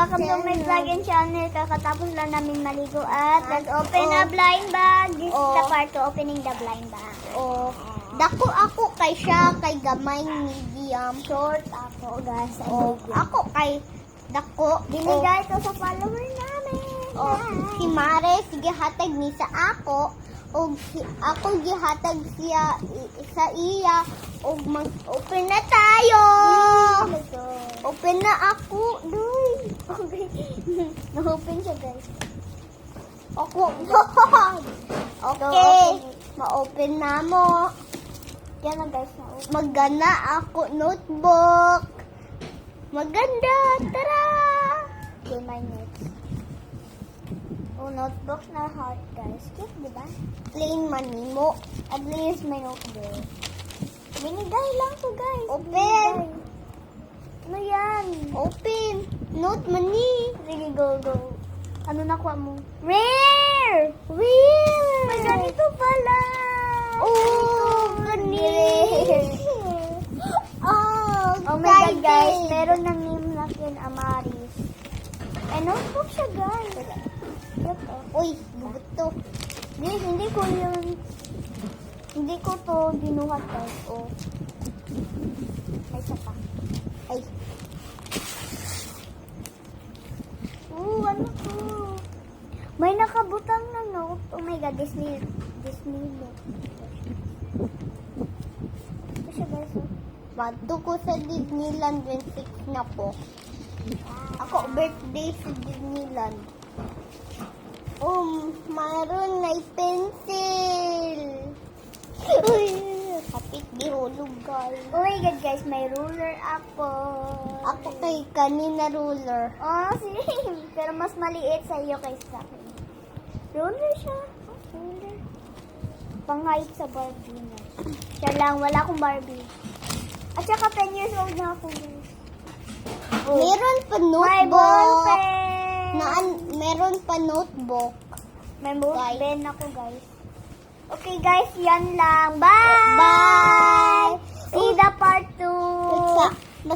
welcome to my vlog and channel. Kakatapos lang namin maligo at let's open a blind bag. This is the part to opening the blind bag. Oh, dako ako kay siya kay gamay medium. Short ako, guys. Oh, ako kay dako. Binigay ko sa follower namin. Oh, si Mare sige hatag ni sa ako o ako gihatag siya sa iya o mag-open na tayo. Open na ako. Duy. Okay. Na-open siya, guys. Ako. Okay. Ma-open na mo. Yan na, guys. Na-open. Magana ako notebook. Maganda. Tara. Okay, my notes. Oh, notebook na heart, guys. Cute, di ba? Plain manimo. At least may notebook. Binigay lang to, guys. Open. Binigay. Ano yan? Open. Note money. Sige, go, go. Ano nakuha mo? Rare! Rare. May ganito pala! Oh, ganito. Oh my God, guys. Meron ng name na kin Amaris. Eh, notebook siya, guys. Cute, oh. Uy, bugot to. Guys, hindi ko yun. Hindi ko to binuhat, guys. Oh. May isa pa. Ay, Ano to? May nakabutang na note. Oh my God, Disney note. Ito siya, guys. Oh. bato ko sa Disneyland 26 na po. Ako birthday sa Disneyland. Mayroon na pencil. Uy, kapit di hulog guys. Oh my God, guys. May ruler ako. Ako kay kanina ruler. Oh, same. Pero mas maliit sa iyo kaysa sa akin. Ruler siya. Oh, ruler. Pang-height sa Barbie na. Siya lang. Wala akong Barbie. At saka 10 years old na ako, guys. Oh. Meron pa May notebook. ballpen. Meron pa notebook. May Guys. pen ako, guys. Okay, guys. Yan lang. Bye! Bye! See the part 2. Sa